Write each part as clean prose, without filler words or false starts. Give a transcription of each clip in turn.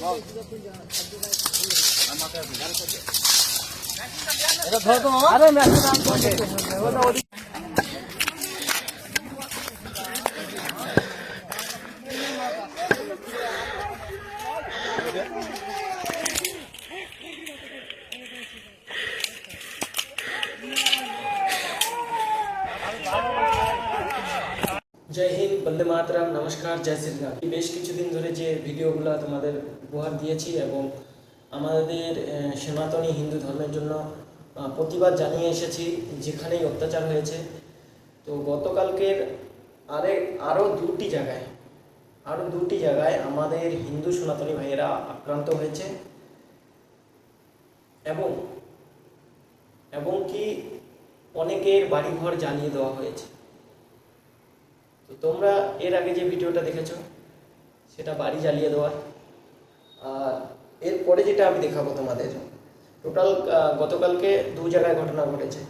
জয় হিন্দ, বন্দে মাতরম, নমস্কার, জয় শ্রীরাম। বেশ কিছুদিন ধরে যে ভিডিওগুলো তোমাদের উপহার দিয়েছি এবং আমাদের সনাতনী হিন্দু ধর্মের জন্য প্রতিবাদ জানিয়ে এসেছি যেখানেই অত্যাচার হয়েছে। তো গতকালকের আরও দুটি জায়গায় আমাদের হিন্দু সনাতনী ভাইয়েরা আক্রান্ত হয়েছে এবং কি অনেকের বাড়িঘর জ্বালিয়ে দেওয়া হয়েছে। তো তোমরা এর আগে যে ভিডিওটা দেখেছো সেটা বাড়ি জ্বালিয়ে দেওয়ার, আর এরপরে যেটা আমি দেখাবো তোমাদের, টোটাল গতকালকে দু জায়গায় ঘটনা ঘটেছে।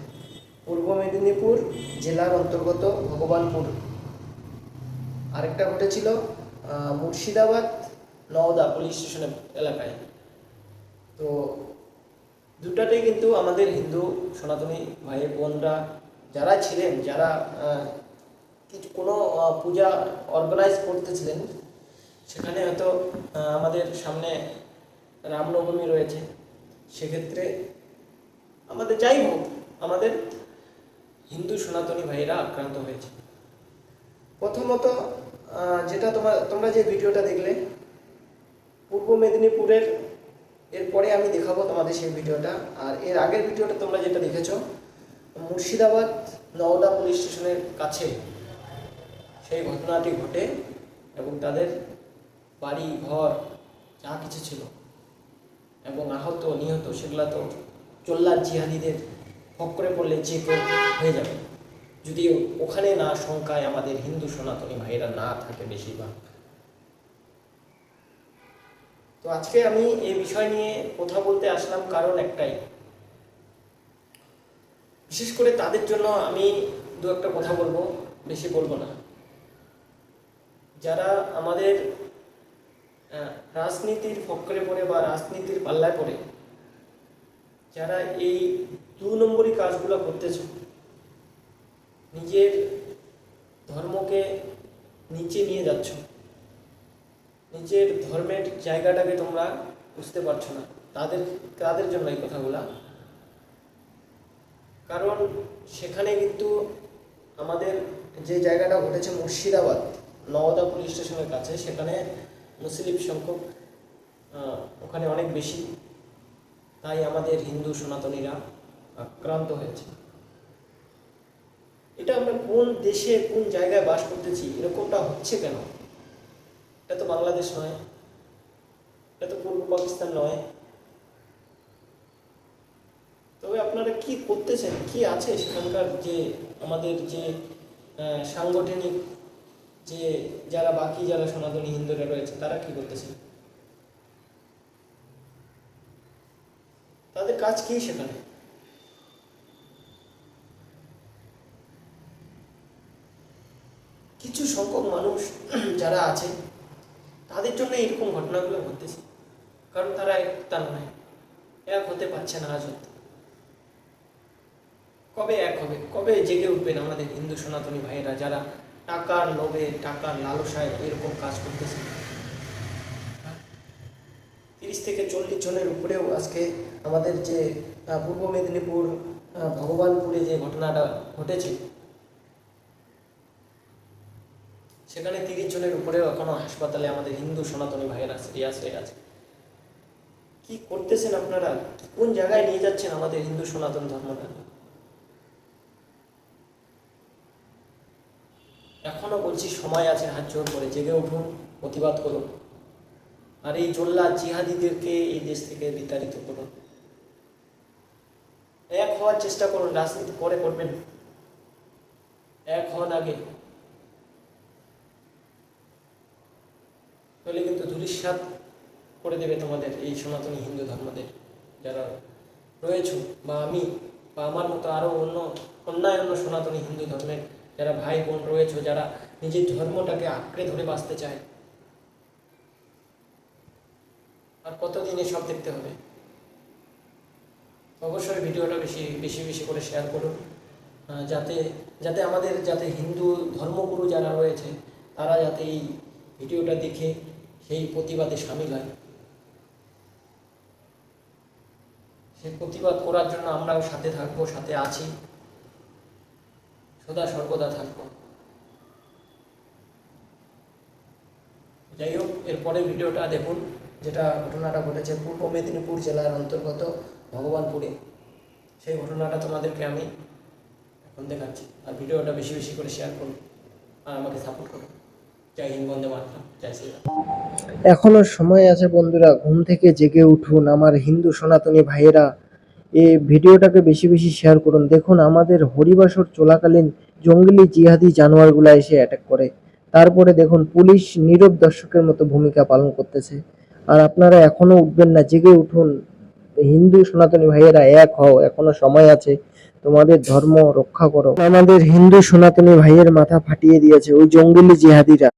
পূর্ব মেদিনীপুর জেলার অন্তর্গত ভগবানপুর, আরেকটা ঘটেছিল মুর্শিদাবাদ নওদা পুলিশ স্টেশনের এলাকায়। তো দুটাতেই কিন্তু আমাদের হিন্দু সনাতনী ভাই বোনরা যারা ছিলেন, যারা কোনো পূজা অর্গানাইজ করতেছিলেন, সেখানে হয়তো আমাদের সামনে রামনবমী রয়েছে, সেক্ষেত্রে আমাদের যাই হোক আমাদের হিন্দু সনাতনী ভাইয়েরা আক্রান্ত হয়েছে। প্রথমত যেটা তোমরা যে ভিডিওটা দেখলে পূর্ব মেদিনীপুরের, এরপরে আমি দেখাবো তোমাদের সেই ভিডিওটা। আর এর আগের ভিডিওটা তোমরা যেটা দেখেছো মুর্শিদাবাদ নওদা পুলিশ স্টেশনের কাছে সেই ঘটনাটি ঘটে এবং তাদের বাড়ি ঘর যা কিছু ছিল এবং আহত নিহত সেগুলো তো চোল্লা জিহাদিদের ফক্করে পড়লে যে কেউ হয়ে যাবে, যদি ওখানে না সংখ্যায় আমাদের হিন্দু সনাতনী ভাইয়েরা না থাকে বেশিরভাগ। তো আজকে আমি এই বিষয় নিয়ে কথা বলতে আসলাম কারণ একটাই, বিশেষ করে তাদের জন্য আমি দু একটা কথা বলবো, বেশি বলবো না। যারা আমাদের রাজনীতির ফক্করে পড়ে বা রাজনীতির পাল্লায় পড়ে যারা এই 2 নম্বরই কাজগুলো করতেছ, নিজের ধর্মকে নিচে নিয়ে যাচ্ছ, নিজের ধর্মের জায়গাটাকে তোমরা বুঝতে পারছো না, তাদের জন্য এই কথাগুলা। কারণ সেখানে কিন্তু আমাদের যে জায়গাটা ঘটেছে মুর্শিদাবাদ নওদা পুলিশ স্টেশনের কাছে, সেখানে মুসলিম সংখ্যক ওখানে অনেক বেশি, তাই আমাদের হিন্দু সনাতনীরা আক্রান্ত হয়েছে। এটা আমরা কোন দেশে কোন জায়গায় বাস করতেছি, এরকমটা হচ্ছে কেন? এটা তো বাংলাদেশ নয়, এটা তো পূর্ব পাকিস্তান নয়। তবে আপনারা কি করতেছেন, কি আছে সেখানকার যে আমাদের যে সাংগঠনিক যে যারা বাকি যারা সনাতনী হিন্দুরা রয়েছে তারা কি করতেছে, তাদের কাজ কি সেখানে? কিছু সংখ্যক মানুষ যারা আছে তাদের জন্য এরকম ঘটনাগুলো ঘটতেছে, কারণ তারা একতা নয়, এক হতে পারছে না। আজ কবে এক হবে, কবে জেগে উঠবেন আমাদের হিন্দু সনাতনী ভাইয়েরা যারা টাকার লোভে টাকার লালসায় এরকম কাজ করতেছে? 30 থেকে 40 জনের উপরেও আজকে আমাদের যে পূর্ব মেদিনীপুর ভগবানপুরে যে ঘটনাটা ঘটেছে, সেখানে 30 জনের উপরেও এখনো হাসপাতালে আমাদের হিন্দু সনাতনী ভাইয়েরা সিরিয়াস হয়ে আছে। কি করতেছেন আপনারা? কোন জায়গায় নিয়ে যাচ্ছেন আমাদের হিন্দু সনাতন ধর্মটা? এখনো বলছি সময় আছে, হাত জোর করে জেগে উঠুন, প্রতিবাদ করুন, আর এই জোল্লা জিহাদিদেরকে এই দেশ থেকে বিতাড়িত করুন। এক হওয়ার চেষ্টা করুন, রাজনীতি পরে করবেন, এক হন আগে, তাহলে কিন্তু ধূলিসাৎ করে দেবে তোমাদের এই সনাতনী হিন্দু ধর্মদের যারা রয়েছে, বা আমি বা আমার মতো আরও অন্য সনাতনী হিন্দু ধর্মের যারা ভাই বোন রয়েছে, যারা নিজের ধর্মটাকে আঁকড়ে ধরে বাঁচতে চায়। আর কতদিন এসব দেখতে হবে? অবশ্যই ভিডিওটা বেশি বেশি বেশি করে শেয়ার করুন, যাতে যাতে আমাদের যাতে হিন্দু ধর্মগুরু যারা রয়েছে তারা যাতে এই ভিডিওটা দেখে সেই প্রতিবাদে সামিল হয়। সেই প্রতিবাদ করার জন্য আমরাও সাথে থাকবো, সাথে আছি, সদা সর্বদা থাকবো। যাই হোক, এরপরে ভিডিওটা দেখুন, যেটা ঘটনাটা ঘটেছে পূর্ব মেদিনীপুর জেলার অন্তর্গত ভগবানপুরে। সেই ঘটনাটা তোমাদেরকে আমি এখন দেখাচ্ছি। আর ভিডিওটা বেশি বেশি করে শেয়ার করুন আর আমাকে সাপোর্ট করুন। জয় হিন্দ, বন্দে মাতরম, জয় শ্রীরাম। এখনো সময় আছে বন্ধুরা, ঘুম থেকে জেগে উঠুন আমার হিন্দু সনাতনী ভাইয়েরা। এই ভিডিওটাকে বেশি বেশি শেয়ার করুন। দেখুন আমাদের হরিবাসর চলাকালীন জঙ্গলি জিহাদি জানোয়ারগুলা এসে অ্যাটাক করে, তারপরে দেখুন পুলিশ নীরব দর্শকের মতো ভূমিকা পালন করতেছে। আর আপনারা এখনো উঠবেন না, জেগে উঠুন হিন্দু সনাতনী ভাইয়েরা, এক হও, এখনো সময় আছে, তোমাদের ধর্ম রক্ষা করো। আমাদের হিন্দু সনাতনী ভাইয়ের মাথা ফাটিয়ে দিয়েছে ওই জঙ্গলি জিহাদিরা।